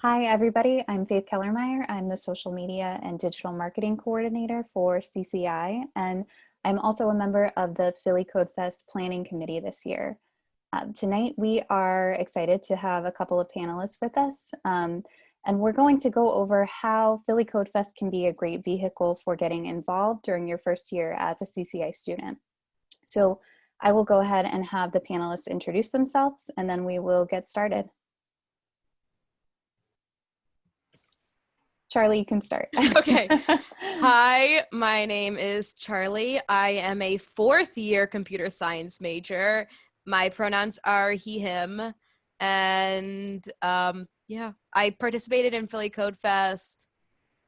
Hi, everybody. I'm Faith Kellermeyer. I'm the social media and digital marketing coordinator for CCI, and I'm also a member of the Philly Codefest planning committee this year. Tonight, we are excited to have a couple of panelists with us, and we're going to go over how Philly Codefest can be a great vehicle for getting involved during your first year as a CCI student. So I will go ahead and have the panelists introduce themselves, and then we will get started. Charlie, you can start. Okay. Hi, my name is Charlie. I am a fourth year computer science major. My pronouns are he, him. And yeah, I participated in Philly Code Fest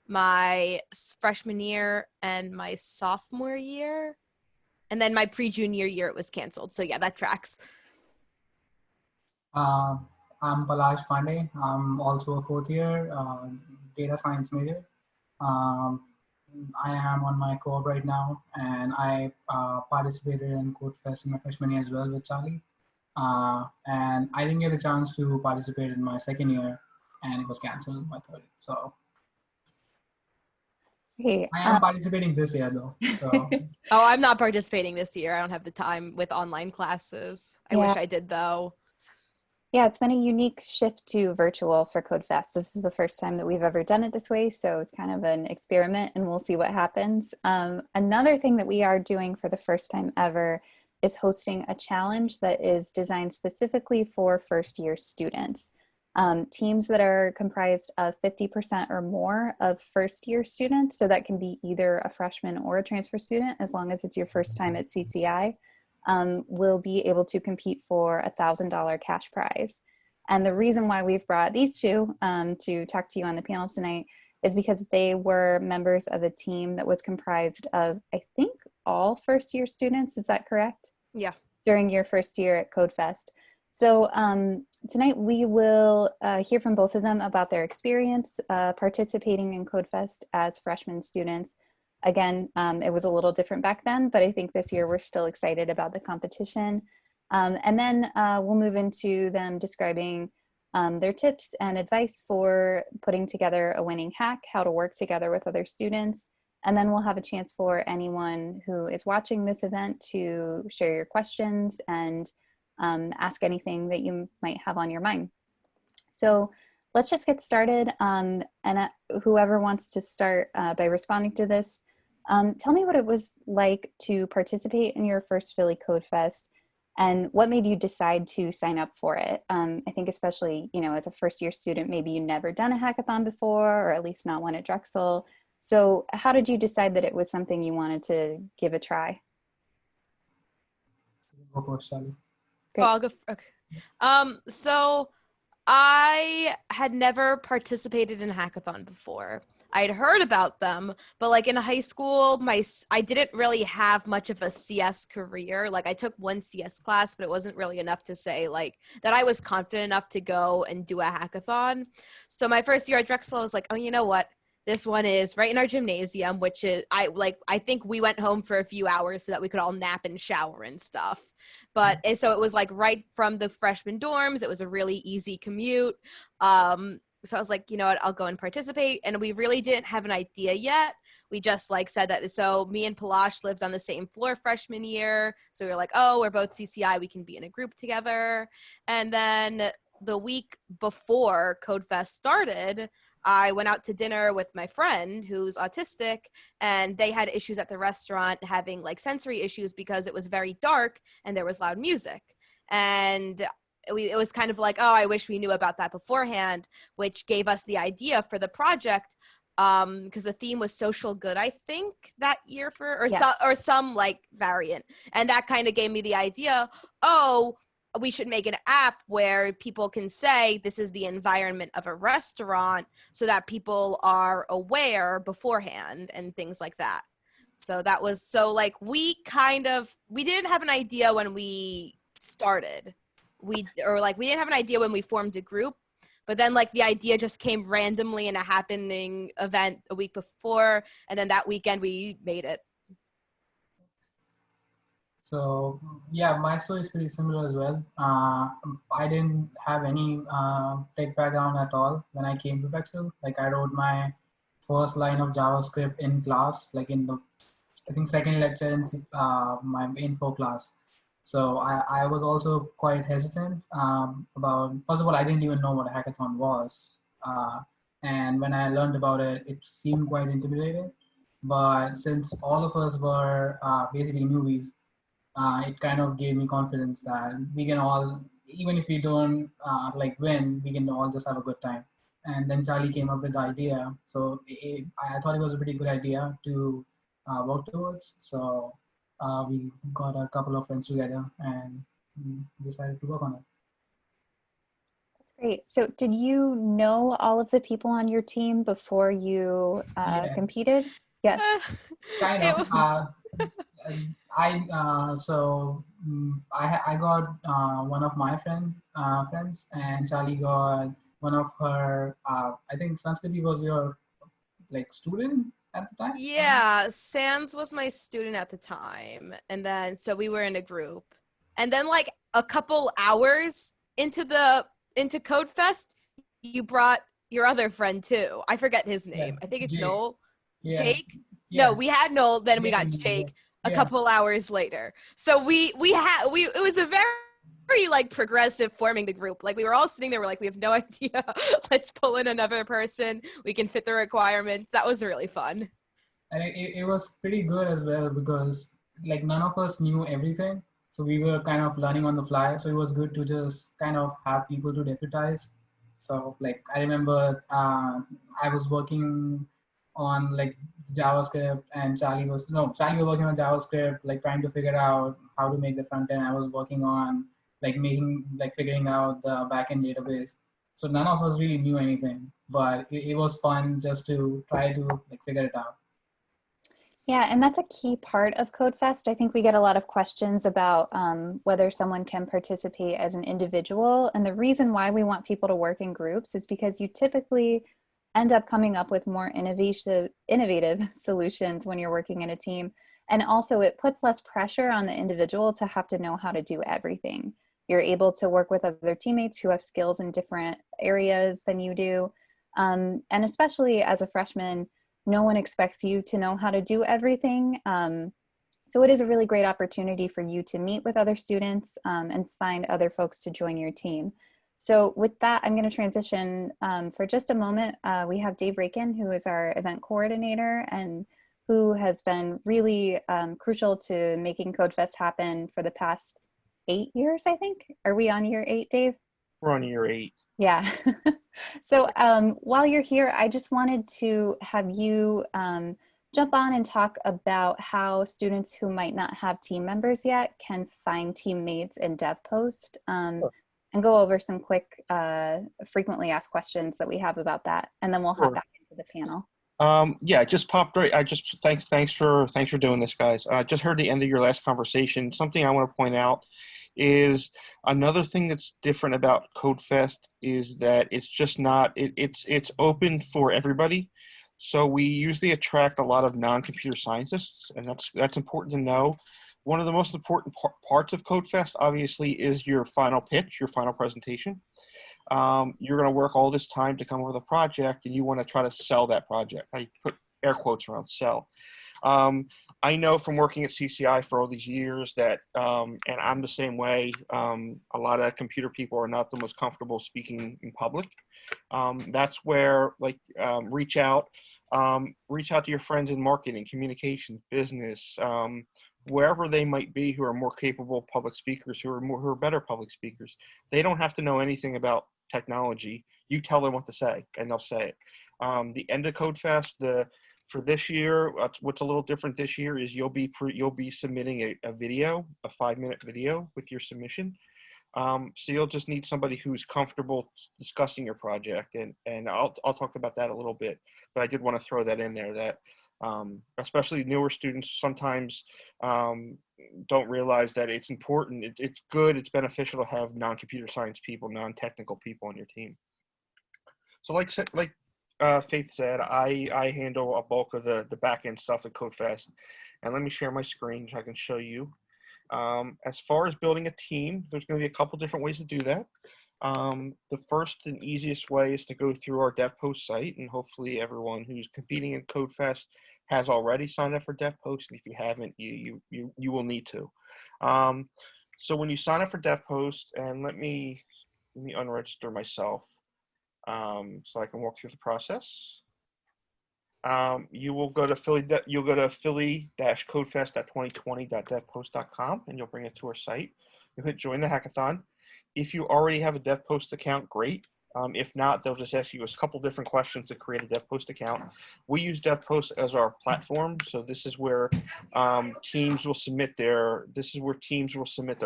my freshman year and my sophomore year. And then my pre-junior year, it was canceled. So yeah, that tracks. I'm Palash Pandey. I'm also a fourth year data science major. Um, I am on my co-op right now, and I participated in Codefest in my freshman year as well with Charlie. And I didn't get a chance to participate in my second year, and it was canceled in my third. So Hey, I am participating this year though. So Oh, I'm not participating this year. I don't have the time with online classes. I wish I did though. Yeah, it's been a unique shift to virtual for Codefest. This is the first time that we've ever done it this way, so it's kind of an experiment and we'll see what happens. Another thing that we are doing for the first time ever is hosting a challenge that is designed specifically for first year students. Teams that are comprised of 50% or more of first year students, so that can be either a freshman or a transfer student as long as it's your first time at CCI. Will be able to compete for a $1,000 cash prize. And the reason why we've brought these two to talk to you on the panel tonight is because they were members of a team that was comprised of, I think, all first year students. Is that correct? Yeah. During your first year at Codefest. So tonight we will hear from both of them about their experience participating in Codefest as freshman students. Again, it was a little different back then, but I think this year we're still excited about the competition. And then we'll move into them describing their tips and advice for putting together a winning hack, how to work together with other students. And then we'll have a chance for anyone who is watching this event to share your questions and ask anything that you might have on your mind. So let's just get started. And whoever wants to start by responding to this, tell me what it was like to participate in your first Philly Codefest and what made you decide to sign up for it. I think especially, you know, as a first year student, maybe you never done a hackathon before, or at least not one at Drexel. So how did you decide that it was something you wanted to give a try? go first, Charlie. Oh, I'll go. Okay. So I had never participated in a hackathon before. I'd heard about them, but like in high school, I didn't really have much of a CS career. Like I took one CS class, but it wasn't really enough to say like that I was confident enough to go and do a hackathon. So my first year at Drexel, I was like, oh, you know what? This one is right in our gymnasium, which is I think we went home for a few hours so that we could all nap and shower and stuff. But so it was like right from the freshman dorms. It was a really easy commute. So I was like, you know what, I'll go and participate. And we really didn't have an idea yet. We just like said that. So me and Palash lived on the same floor freshman year. So we were like, oh, we're both CCI. We can be in a group together. And then the week before Codefest started, I went out to dinner with my friend who's autistic, and they had issues at the restaurant having like sensory issues because it was very dark and there was loud music. And it was kind of like, oh, I wish we knew about that beforehand, which gave us the idea for the project because the theme was social good, I think, that year or some like variant. And that kind of gave me the idea, oh, we should make an app where people can say this is the environment of a restaurant so that people are aware beforehand and things like that. So that was like we didn't have an idea when we started. We didn't have an idea when we formed a group, but then like the idea just came randomly in a happening event a week before, and then that weekend we made it. So yeah, my story is pretty similar as well. I didn't have any tech background at all when I came to Pexel. Like I wrote my first line of JavaScript in class, like in the I think second lecture in my info class. So I was also quite hesitant about. First of all, I didn't even know what a hackathon was, and when I learned about it, it seemed quite intimidating. But since all of us were basically newbies, it kind of gave me confidence that we can all, even if we don't like win, we can all just have a good time. And then Charlie came up with the idea. So I thought it was a pretty good idea to work towards. So we got a couple of friends together and decided to work on it. Great. So did you know all of the people on your team before you Yeah, competed? Yes. kind It of. was- I got one of my friends, and Charlie got one of her. I think Sanskriti was your like student at the time. yeah, Sans was my student at the time. And then so we were in a group. And then like a couple hours into Codefest, you brought your other friend too. I forget his Yeah, name. I think it's Jake. Noel. Yeah, Jake? No, yeah, we had Noel, then we Jake got and yeah, Jake a yeah. couple hours later. So we it was a very like progressive forming the group. Like we were all sitting there, we're like, we have no idea. Let's pull in another person. We can fit the requirements. That was really fun. And it was pretty good as well because like none of us knew everything, so we were kind of learning on the fly. So it was good to just kind of have people to deputize. So like I remember I was working on like JavaScript, and Charlie was working on JavaScript, like trying to figure out how to make the front end. I was working on figuring out the backend database. So none of us really knew anything, but it was fun just to try to like figure it out. Yeah, and that's a key part of Codefest. I think we get a lot of questions about whether someone can participate as an individual. And the reason why we want people to work in groups is because you typically end up coming up with more innovative solutions when you're working in a team. And also it puts less pressure on the individual to have to know how to do everything. You're able to work with other teammates who have skills in different areas than you do. And especially as a freshman, no one expects you to know how to do everything. So it is a really great opportunity for you to meet with other students and find other folks to join your team. So with that, I'm going to transition for just a moment. We have Dave Rakin, who is our event coordinator and who has been really crucial to making Codefest happen for the past 8 years, I think. Are we on year 8, Dave? We're on year 8. Yeah. So while you're here, I just wanted to have you jump on and talk about how students who might not have team members yet can find teammates in DevPost and go over some quick frequently asked questions that we have about that. And then we'll hop Sure. back into the panel. Yeah, it just popped right. Thanks for doing this, guys. Just heard the end of your last conversation. Something I want to point out is another thing that's different about Codefest is that it's just not it's open for everybody. So we usually attract a lot of non-computer scientists, and that's important to know. One of the most important parts of Codefest, obviously, is your final pitch, your final presentation. You're going to work all this time to come up with a project, and you want to try to sell that project. I put air quotes around sell. I know from working at CCI for all these years that, and I'm the same way, a lot of computer people are not the most comfortable speaking in public. That's where, reach out to your friends in marketing, communications, business, wherever they might be who are more capable public speakers, who are better public speakers. They don't have to know anything about technology. You tell them what to say, and they'll say it. The end of Codefest, for this year, what's a little different this year is you'll be submitting a video, a 5-minute video with your submission. So you'll just need somebody who's comfortable discussing your project, and I'll talk about that a little bit. But I did want to throw that in there that especially newer students sometimes don't realize that it's important. It's good. It's beneficial to have non-computer science people, non-technical people on your team. So Faith said, I handle a bulk of the back end stuff at Codefest, and let me share my screen so I can show you. As far as building a team, there's going to be a couple different ways to do that. The first and easiest way is to go through our DevPost site, and hopefully everyone who's competing in Codefest has already signed up for DevPost, and if you haven't, you will need to. So when you sign up for DevPost, and let me unregister myself so I can walk through the process. You will go to philly-codefest.2020.devpost.com, and you'll bring it to our site. You'll hit join the hackathon. If you already have a DevPost account, great. If not, they'll just ask you a couple different questions to create a DevPost account. We use DevPost as our platform, so this is where teams will submit their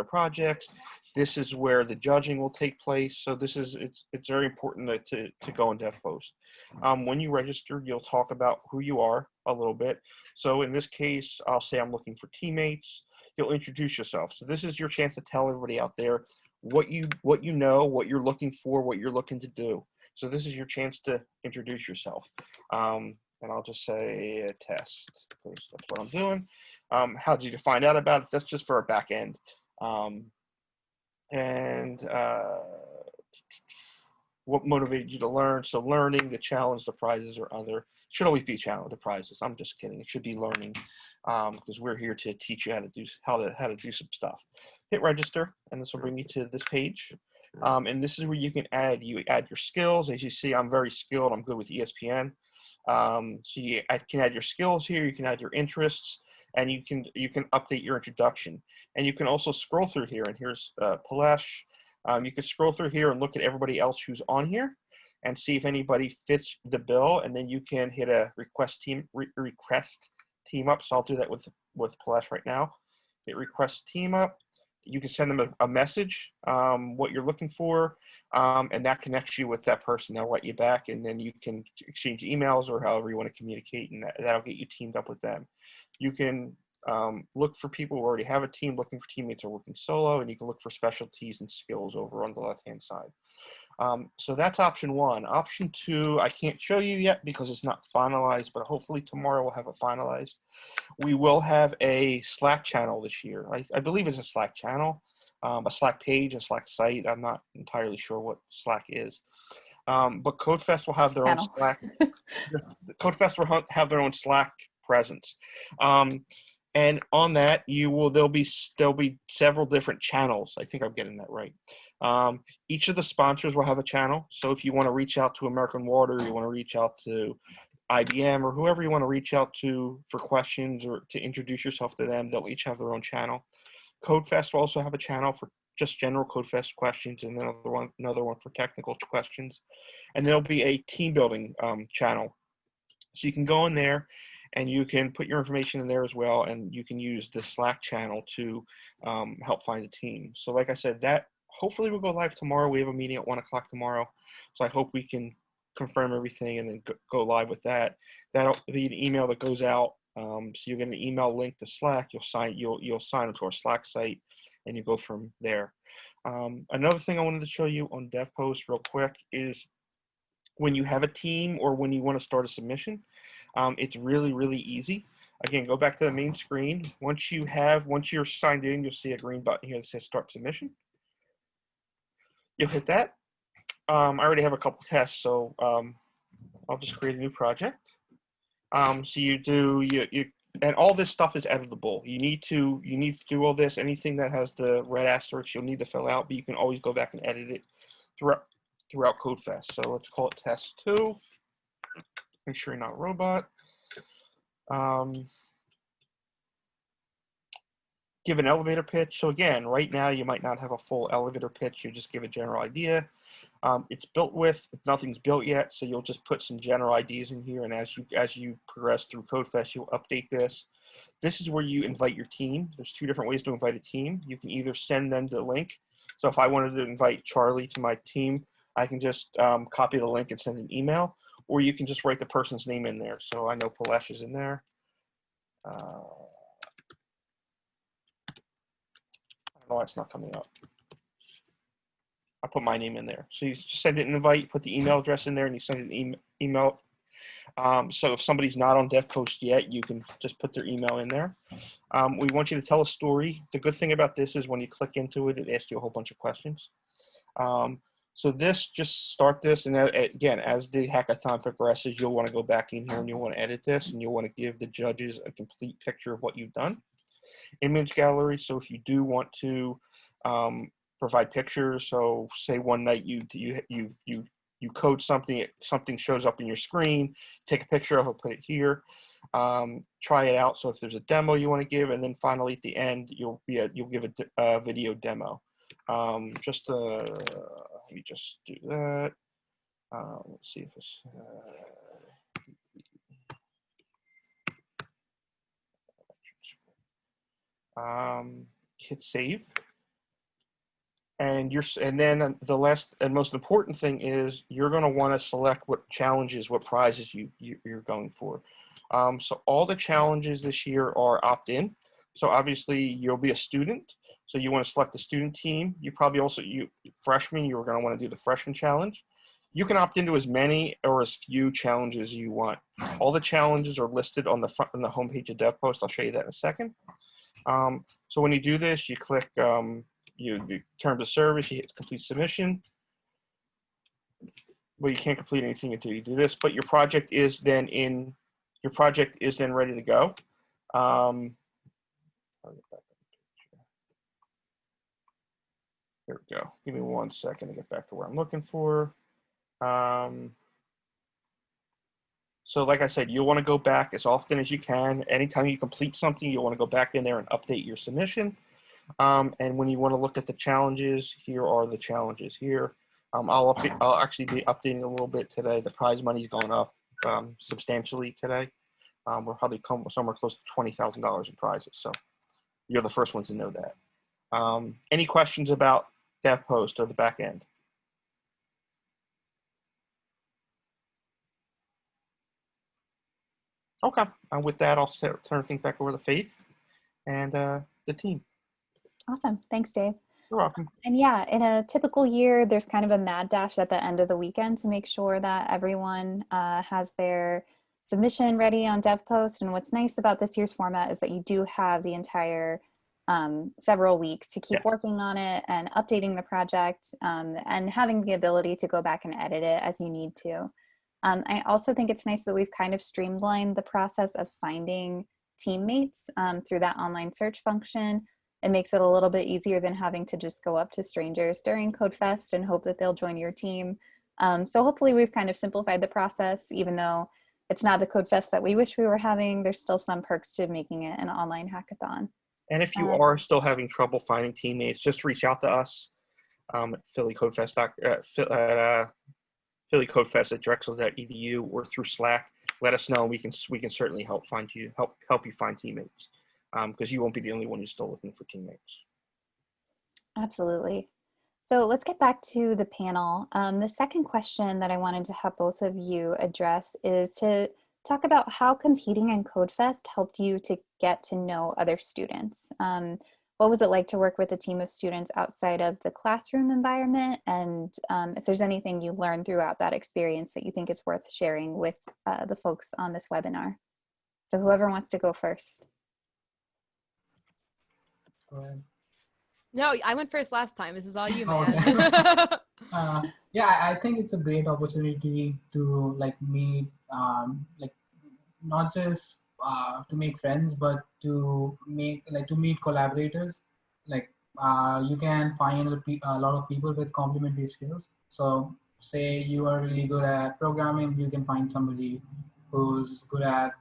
projects. This is where the judging will take place. So it's very important to go on DevPost. When you register, you'll talk about who you are a little bit. So in this case, I'll say I'm looking for teammates. You'll introduce yourself. So this is your chance to tell everybody out there what you know, what you're looking for, what you're looking to do. So this is your chance to introduce yourself. And I'll just say a test, because that's what I'm doing. How did you find out about it? That's just for our back end. What motivated you to learn? So learning, the challenge, the prizes, or other. It should always be a challenge, the prizes. I'm just kidding. It should be learning, because we're here to teach you how to do some stuff. Hit register, and this will bring you to this page. And this is where you add your skills. As you see, I'm very skilled. I'm good with ESPN. So you can add your skills here. You can add your interests, and you can update your introduction. And you can also scroll through here. And here's Palash. You can scroll through here and look at everybody else who's on here, and see if anybody fits the bill. And then you can hit a request team up. So I'll do that with Palash right now. Hit request team up. You can send them a message, what you're looking for, and that connects you with that person. They'll write you back, and then you can exchange emails or however you want to communicate, and that'll get you teamed up with them. You can look for people who already have a team, looking for teammates or working solo, and you can look for specialties and skills over on the left-hand side. So that's option one. Option two, I can't show you yet because it's not finalized, but hopefully tomorrow we'll have it finalized. We will have a Slack channel this year. I believe it's a Slack channel, a Slack page, a Slack site. I'm not entirely sure what Slack is. But Codefest will have their own Slack. Codefest will have their own Slack presence. And on that, there'll be several different channels. I think I'm getting that right. Each of the sponsors will have a channel. So if you want to reach out to American Water, you want to reach out to IBM, or whoever you want to reach out to for questions or to introduce yourself to them, they'll each have their own channel. Codefest will also have a channel for just general Codefest questions, and then another one for technical questions. And there'll be a team building channel. So you can go in there, and you can put your information in there as well, and you can use the Slack channel to help find a team. So like I said, that hopefully will go live tomorrow. We have a meeting at 1 o'clock tomorrow, so I hope we can confirm everything and then go live with that. That'll be an email that goes out. So you get an email link to Slack. You'll sign into our Slack site, and you go from there. Another thing I wanted to show you on DevPost real quick is when you have a team or when you want to start a submission, it's really, really easy. Again, go back to the main screen. Once you're signed in, you'll see a green button here that says Start Submission. You'll hit that. I already have a couple tests, so I'll just create a new project. So and all this stuff is editable. You need to do all this. Anything that has the red asterisk, you'll need to fill out, but you can always go back and edit it throughout Codefest. So let's call it test 2. Make sure you're not a robot. Give an elevator pitch. So again, right now you might not have a full elevator pitch. You just give a general idea. Nothing's built yet, so you'll just put some general ideas in here. And as you progress through Codefest, you'll update this. This is where you invite your team. There's 2 different ways to invite a team. You can either send them the link. So if I wanted to invite Charlie to my team, I can just copy the link and send an email, or you can just write the person's name in there. So I know Palash is in there. I don't know why it's not coming up. I put my name in there. So you just send it an invite, put the email address in there, and you send an email. So if somebody's not on DevPost yet, you can just put their email in there. We want you to tell a story. The good thing about this is when you click into it, it asks you a whole bunch of questions. So just start this, and again, as the hackathon progresses, you'll want to go back in here and you'll want to edit this, and you'll want to give the judges a complete picture of what you've done. Image gallery, so if you do want to provide pictures, so say one night you code something, something shows up in your screen, take a picture of it, put it here, try it out. So if there's a demo you want to give, and then finally at the end you'll give a video demo. Let me just do that. Let's see if it's hit save. And then the last and most important thing is you're going to want to select what challenges, what prizes you're going for. So all the challenges this year are opt-in. So obviously you'll be a student. So you want to select the student team. You probably also, freshmen, you're going to want to do the freshman challenge. You can opt into as many or as few challenges as you want. All the challenges are listed on the homepage of DevPost. I'll show you that in a second. So when you do this, you click the terms of service, you hit complete submission. Well, you can't complete anything until you do this, but your project is then ready to go. Here we go. Give me 1 second to get back to where I'm looking for. So like I said, you'll want to go back as often as you can. Anytime you complete something, you'll want to go back in there and update your submission. And when you want to look at the challenges, here are the challenges here. I'll actually be updating a little bit today. The prize money's going up substantially today. We're probably somewhere close to $20,000 in prizes. So you're the first one to know that. Any questions about DevPost or the back end? Okay, with that, I'll turn things back over to Faith and the team. Awesome. Thanks, Dave. You're welcome. And yeah, in a typical year, there's kind of a mad dash at the end of the weekend to make sure that everyone has their submission ready on DevPost. And what's nice about this year's format is that you do have the entire several weeks to keep working on it and updating the project and having the ability to go back and edit it as you need to. I also think it's nice that we've kind of streamlined the process of finding teammates through that online search function. It makes it a little bit easier than having to just go up to strangers during Codefest and hope that they'll join your team. So hopefully we've kind of simplified the process, even though it's not the Codefest that we wish we were having. There's still some perks to making it an online hackathon. And if you are still having trouble finding teammates, just reach out to us at phillycodefest@drexel.edu or through Slack. Let us know. We can certainly help you find teammates because you won't be the only one who's still looking for teammates. Absolutely. So let's get back to the panel. The second question that I wanted to have both of you address is to talk about how competing in Codefest helped you to get to know other students. What was it like to work with a team of students outside of the classroom environment? And if there's anything you learned throughout that experience that you think is worth sharing with the folks on this webinar. So whoever wants to go first. Go ahead. No, I went first last time. This is all you, man. Okay. Yeah, I think it's a great opportunity to meet, not just to make friends, but to meet collaborators. You can find a lot of people with complementary skills. So say you are really good at programming, you can find somebody who's good at,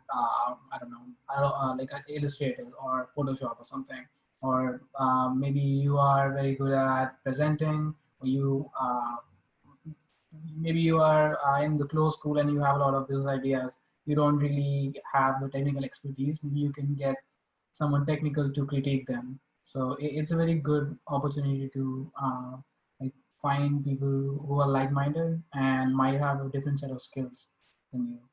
like an Illustrator or Photoshop or something. Or maybe you are very good at presenting, or maybe you are in the closed school and you have a lot of business ideas. You don't really have the technical expertise. Maybe you can get someone technical to critique them. So it's a very good opportunity to find people who are like-minded and might have a different set of skills than you.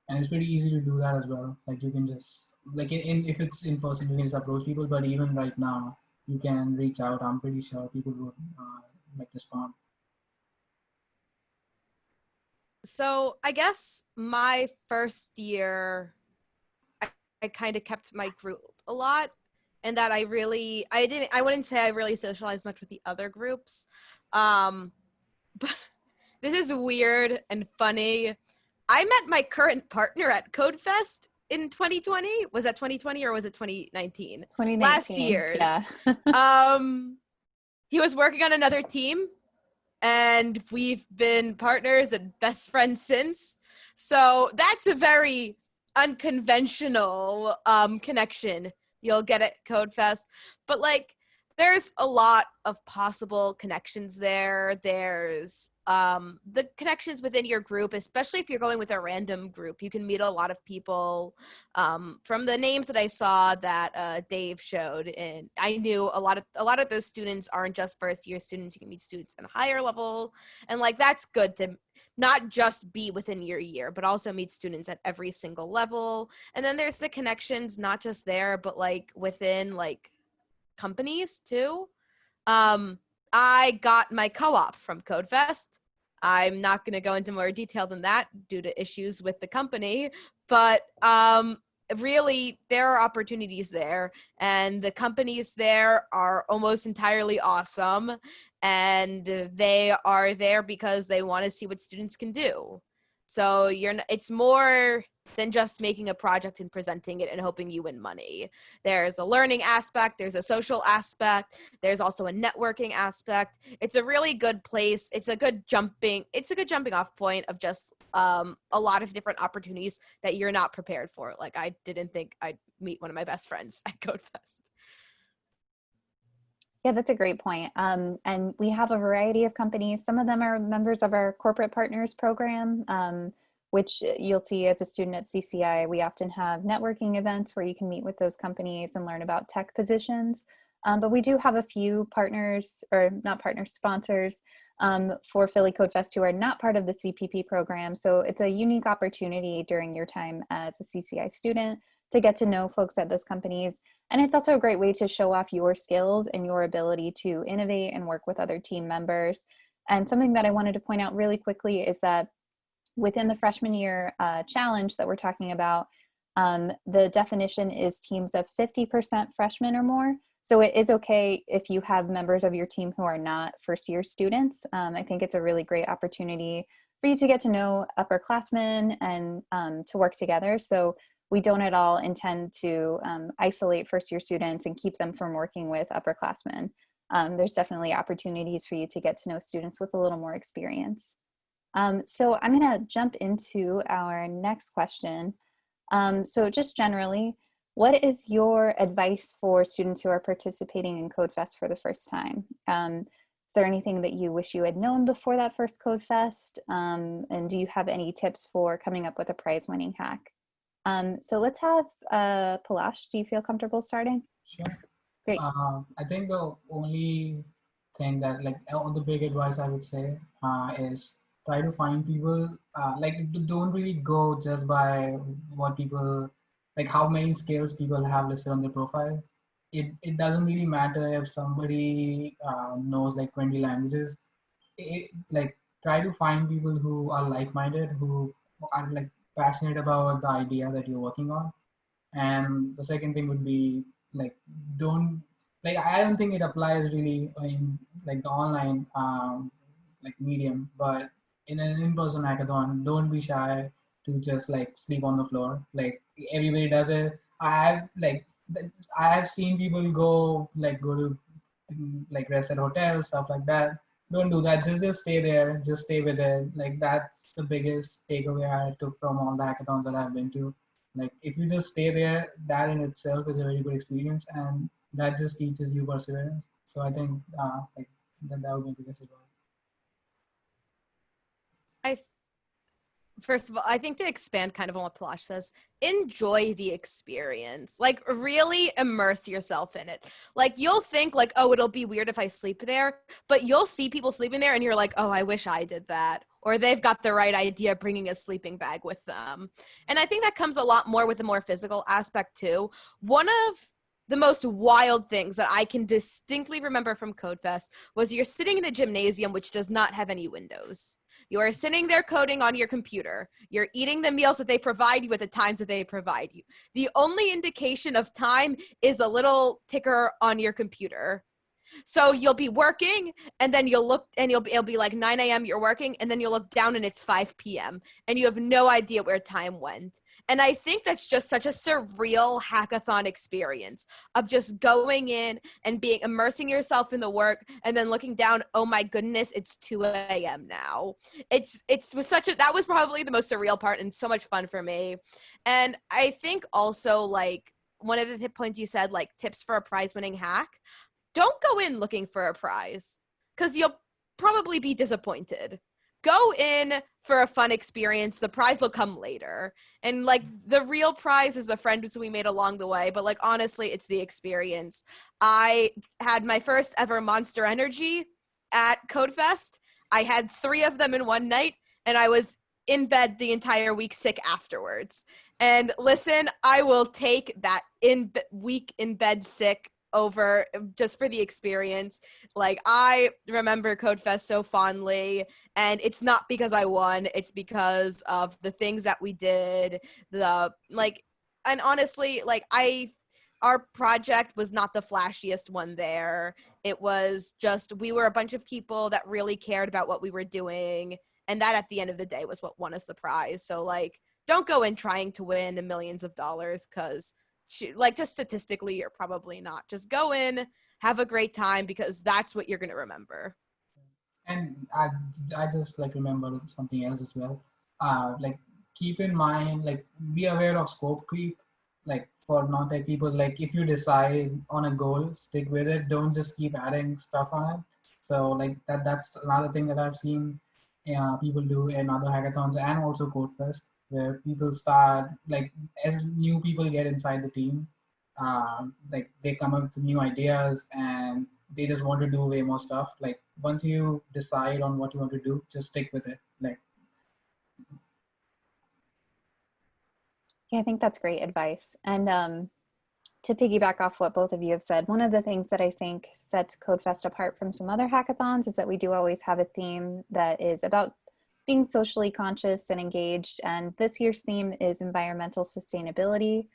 And it's pretty easy to do that as well. You can just, if it's in person, you can just approach people, but even right now, you can reach out. I'm pretty sure people would respond. So I guess my first year, I kind of kept my group a lot, and that I wouldn't say I really socialized much with the other groups. Um, but this is weird and funny. I met my current partner at Codefest in 2020. Was that 2020 or was it 2019? 2019. Last year's. Yeah. He was working on another team, and we've been partners and best friends since. So that's a very unconventional connection you'll get at Codefest. But like, there's a lot of possible connections there. There's the connections within your group, especially if you're going with a random group. You can meet a lot of people from the names that I saw that Dave showed, and I knew a lot of those students aren't just first year students. You can meet students at a higher level, and like that's good to not just be within your year, but also meet students at every single level. And then there's the connections, not just there, but like within like companies too. I got my co-op from Codefest. I'm not going to go into more detail than that due to issues with the company, but really there are opportunities there, and the companies there are almost entirely awesome, and they are there because they want to see what students can do. So it's more than just making a project and presenting it and hoping you win money. There's a learning aspect, there's a social aspect, there's also a networking aspect. It's a really good place. It's a good jumping off point of just a lot of different opportunities that you're not prepared for. Like, I didn't think I'd meet one of my best friends at Codefest. Yeah, that's a great point. And we have a variety of companies. Some of them are members of our corporate partners program, which you'll see as a student at CCI. We often have networking events where you can meet with those companies and learn about tech positions. But we do have a few partners, or not partners, sponsors for Philly Codefest who are not part of the CPP program. So it's a unique opportunity during your time as a CCI student to get to know folks at those companies. And it's also a great way to show off your skills and your ability to innovate and work with other team members. And something that I wanted to point out really quickly is that within the freshman year challenge that we're talking about, the definition is teams of 50% freshmen or more. So it is okay if you have members of your team who are not first year students. I think it's a really great opportunity for you to get to know upperclassmen and to work together. So we don't at all intend to isolate first year students and keep them from working with upperclassmen. There's definitely opportunities for you to get to know students with a little more experience. So I'm gonna jump into our next question. So just generally, what is your advice for students who are participating in Codefest for the first time? Is there anything that you wish you had known before that first Codefest? And do you have any tips for coming up with a prize-winning hack? So let's have Palash. Do you feel comfortable starting? Sure. Great. I think the only thing that, like, the big advice I would say is try to find people, don't really go just by what people, like how many skills people have listed on their profile. It doesn't really matter if somebody knows like 20 languages. Like, try to find people who are like-minded, who are like passionate about the idea that you're working on. And the second thing would be like, I don't think it applies really in like the online like medium, but in an in-person hackathon, don't be shy to just like sleep on the floor. Like, everybody does it. I've seen people go to like rest at hotels, stuff like that. Don't do that. Just stay there. Just stay with it. Like, that's the biggest takeaway I took from all the hackathons that I've been to. Like, if you just stay there, that in itself is a very good experience, and that just teaches you perseverance. So I think that would be the biggest advice. First of all, I think to expand kind of on what Palash says, enjoy the experience. Like, really immerse yourself in it. Like, you'll think like, oh, it'll be weird if I sleep there, but you'll see people sleeping there and you're like, oh, I wish I did that. Or they've got the right idea bringing a sleeping bag with them. And I think that comes a lot more with the more physical aspect too. One of the most wild things that I can distinctly remember from Codefest was you're sitting in the gymnasium, which does not have any windows. You are sitting there coding on your computer. You're eating the meals that they provide you at the times that they provide you. The only indication of time is the little ticker on your computer. So you'll be working, and then you'll look, and it'll be like 9 a.m. you're working, and then you'll look down and it's 5 p.m. and you have no idea where time went. And I think that's just such a surreal hackathon experience of just going in and immersing yourself in the work, and then looking down, oh my goodness, it's 2 a.m. now. That was probably the most surreal part, and so much fun for me. And I think also, like, one of the points you said, like, tips for a prize winning hack. Don't go in looking for a prize, because you'll probably be disappointed. Go in for a fun experience. The prize will come later. And, like, the real prize is the friends we made along the way. But, like, honestly, it's the experience. I had my first ever Monster Energy at Codefest. I had 3 of them in one night, and I was in bed the entire week sick afterwards. And listen, I will take that week in bed sick over just for the experience. Like, I remember Codefest so fondly, and it's not because I won, it's because of the things that we did, and honestly, like, our project was not the flashiest one there. It was just, we were a bunch of people that really cared about what we were doing, and that at the end of the day was what won us the prize. So, like, don't go in trying to win the millions of dollars, because like, just statistically, you're probably not. Just go in, have a great time, because that's what you're going to remember. And I just, like, remember something else as well. Like, keep in mind, like, be aware of scope creep. Like, for non-tech people, like, if you decide on a goal, stick with it. Don't just keep adding stuff on it. So, like, that's another thing that I've seen people do in other hackathons and also Codefest, where people start, like, as new people get inside the team, like, they come up with new ideas and they just want to do way more stuff. Like, once you decide on what you want to do, just stick with it. Like, Yeah, I think that's great advice. And to piggyback off what both of you have said, one of the things that I think sets Codefest apart from some other hackathons is that we do always have a theme that is about being socially conscious and engaged. And this year's theme is environmental sustainability.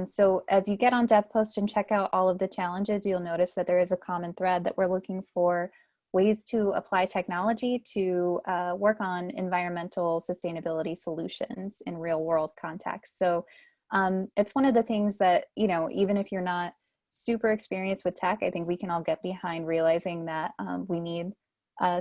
So as you get on DevPost and check out all of the challenges, you'll notice that there is a common thread that we're looking for ways to apply technology to work on environmental sustainability solutions in real world context. So it's one of the things that, you know, even if you're not super experienced with tech, I think we can all get behind realizing that we need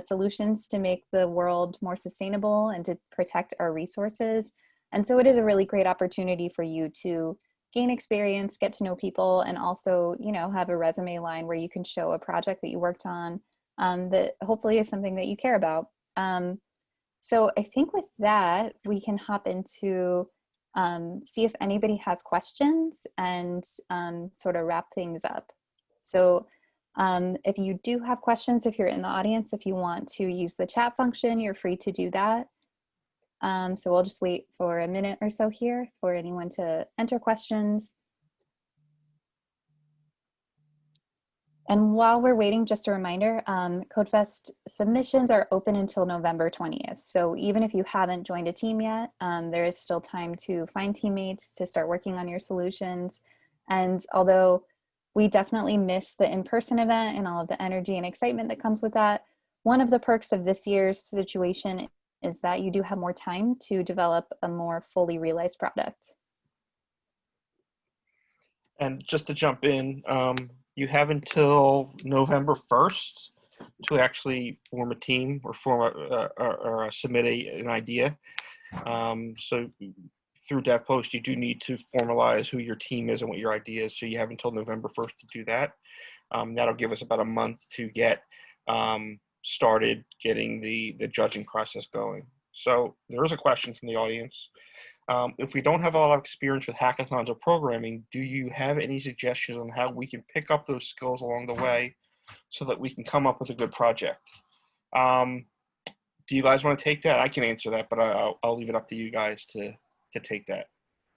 solutions to make the world more sustainable and to protect our resources. And so it is a really great opportunity for you to gain experience, get to know people, and also, you know, have a resume line where you can show a project that you worked on that hopefully is something that you care about. So I think with that, we can hop into see if anybody has questions and sort of wrap things up. So if you do have questions, if you're in the audience, if you want to use the chat function, you're free to do that. So we'll just wait for a minute or so here for anyone to enter questions. And while we're waiting, just a reminder, Codefest submissions are open until November 20th. So even if you haven't joined a team yet, there is still time to find teammates to start working on your solutions. And although we definitely miss the in-person event and all of the energy and excitement that comes with that, one of the perks of this year's situation is that you do have more time to develop a more fully realized product. And just to jump in, you have until November 1st to actually form a team or submit an idea. So through DevPost, you do need to formalize who your team is and what your idea is. So you have until November 1st to do that. That'll give us about a month to get started getting the judging process going. So there is a question from the audience. If we don't have a lot of experience with hackathons or programming, do you have any suggestions on how we can pick up those skills along the way so that we can come up with a good project? Do you guys want to take that? I can answer that, but I'll leave it up to you guys to take that.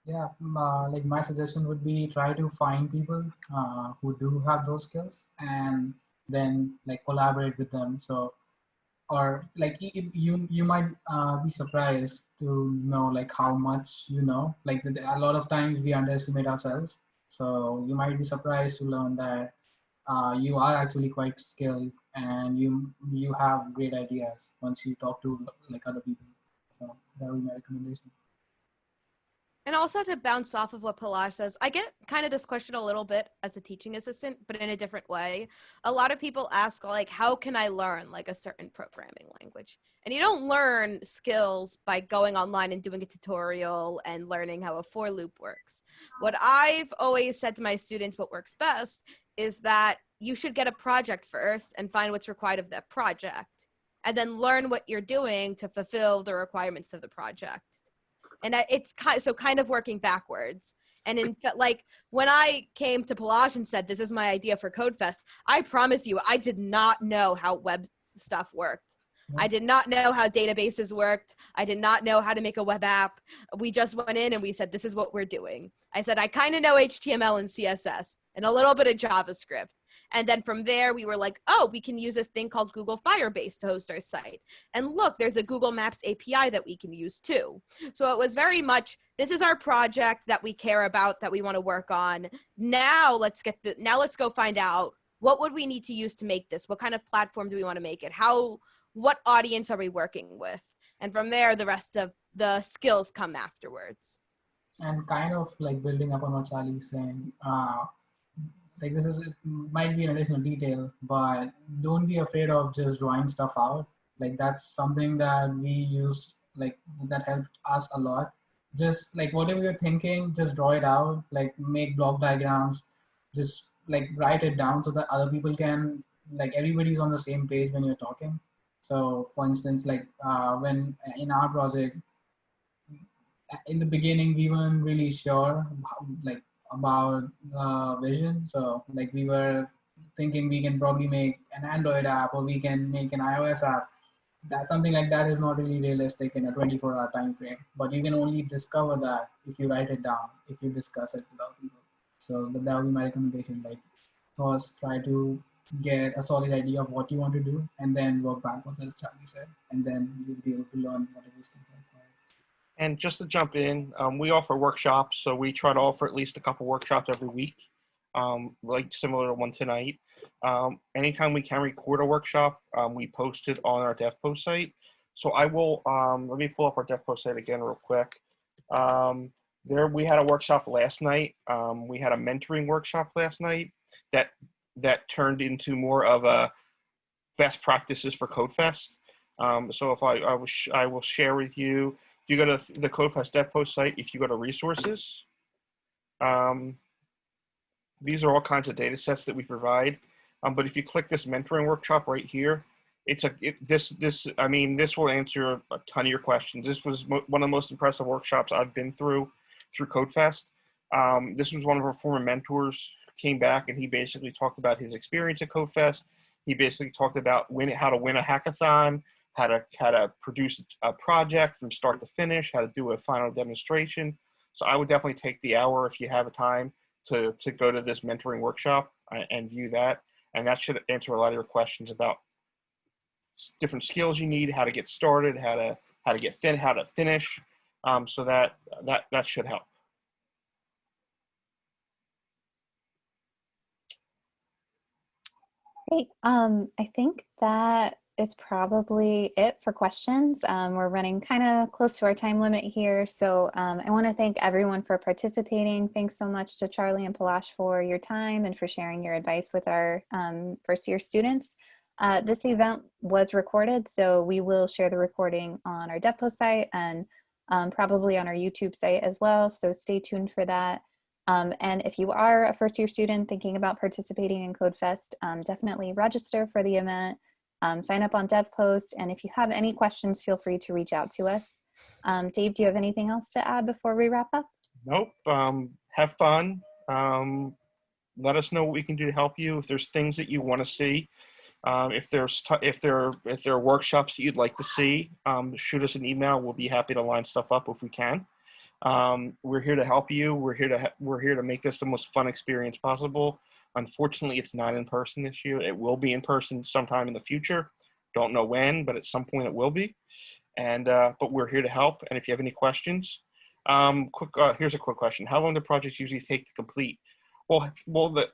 yeah, like, my suggestion would be try to find people who do have those skills and then, like, collaborate with them. So or like you might be surprised to know like how much you know. Like a lot of times we underestimate ourselves, so you might be surprised to learn that you are actually quite skilled and you have great ideas once you talk to like other people. So that would be my recommendation. And also to bounce off of what Palash says, I get kind of this question a little bit as a teaching assistant, but in a different way. A lot of people ask, like, how can I learn like a certain programming language? And you don't learn skills by going online and doing a tutorial and learning how a for loop works. What I've always said to my students, what works best is that you should get a project first and find what's required of that project, and then learn what you're doing to fulfill the requirements of the project. And it's kind of working backwards. And in like when I came to Palash and said, this is my idea for Codefest, I promise you, I did not know how web stuff worked. I did not know how databases worked. I did not know how to make a web app. We just went in and we said, this is what we're doing. I said, I kind of know HTML and CSS and a little bit of JavaScript. And then from there, we were like, oh, we can use this thing called Google Firebase to host our site. And look, there's a Google Maps API that we can use too. So it was very much, this is our project that we care about, that we want to work on. Now let's go find out, what would we need to use to make this? What kind of platform do we want to make it? What audience are we working with? And from there, the rest of the skills come afterwards. And kind of like building up on what Charlie's saying, like it might be an additional detail, but don't be afraid of just drawing stuff out. Like that's something that we use, like that helped us a lot. Just like whatever you're thinking, just draw it out, like make block diagrams, just like write it down so that other people can, like everybody's on the same page when you're talking. So for instance, like when in our project, in the beginning, we weren't really sure like about the vision. So like we were thinking we can probably make an Android app or we can make an iOS app. That something like that is not really realistic in a 24-hour time frame. But you can only discover that if you write it down, if you discuss it with other people. So that would be my recommendation. Like first, try to get a solid idea of what you want to do, and then work backwards, as Charlie said, and then you'll be able to learn whatever skills are required. And just to jump in, we offer workshops, so we try to offer at least a couple workshops every week, like similar to one tonight. Anytime we can record a workshop, we post it on our DevPost site. So I will, let me pull up our DevPost site again real quick. There we had a workshop last night. We had a mentoring workshop last night that turned into more of a best practices for Codefest. So if I will share with you. If you go to the Codefest DevPost site, if you go to resources, these are all kinds of data sets that we provide. But if you click this mentoring workshop right here, this will answer a ton of your questions. This was one of the most impressive workshops I've been through Codefest. This was one of our former mentors who came back, and he basically talked about his experience at Codefest. He basically talked about how to win a hackathon, how to produce a project from start to finish, how to do a final demonstration. So I would definitely take the hour if you have a time to go to this mentoring workshop and view that. And that should answer a lot of your questions about different skills you need, how to get started, how to finish. So that should help. Great. I think that is probably it for questions. We're running kind of close to our time limit here. So I want to thank everyone for participating. Thanks so much to Charlie and Palash for your time and for sharing your advice with our first year students. This event was recorded, so we will share the recording on our DevPost site and probably on our YouTube site as well. So stay tuned for that. And if you are a first year student thinking about participating in Codefest, definitely register for the event. Sign up on DevPost, and if you have any questions, feel free to reach out to us. Dave, do you have anything else to add before we wrap up? Nope. Have fun. Let us know what we can do to help you. If there's things that you want to see, if there are workshops that you'd like to see, shoot us an email. We'll be happy to line stuff up if we can. We're here to help you. We're here to make this the most fun experience possible. Unfortunately, it's not in person this year. It will be in person sometime in the future. Don't know when, but at some point it will be. And but we're here to help. And if you have any questions, here's a quick question: how long do projects usually take to complete? Well, the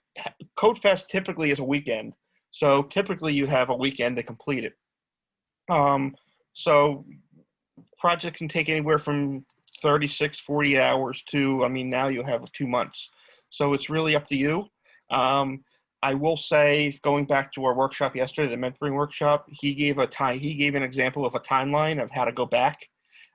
Codefest typically is a weekend, so typically you have a weekend to complete it. So projects can take anywhere from 36, 40 hours to, I mean, now you have 2 months. So it's really up to you. I will say, going back to our workshop yesterday, the mentoring workshop, he gave an example of a timeline of how to go back,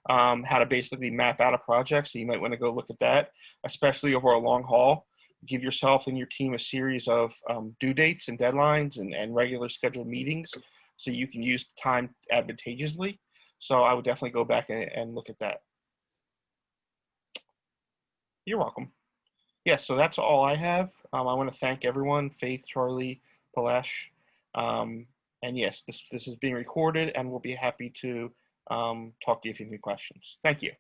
how to basically map out a project. So you might want to go look at that, especially over a long haul. Give yourself and your team a series of due dates and deadlines and regular scheduled meetings so you can use the time advantageously. So I would definitely go back and look at that. You're welcome. Yes, so that's all I have. I want to thank everyone, Faith, Charlie, Palash. And yes, this is being recorded, and we'll be happy to talk to you if you have any questions. Thank you.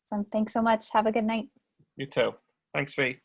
So thanks so much. Have a good night. You too. Thanks, Faith.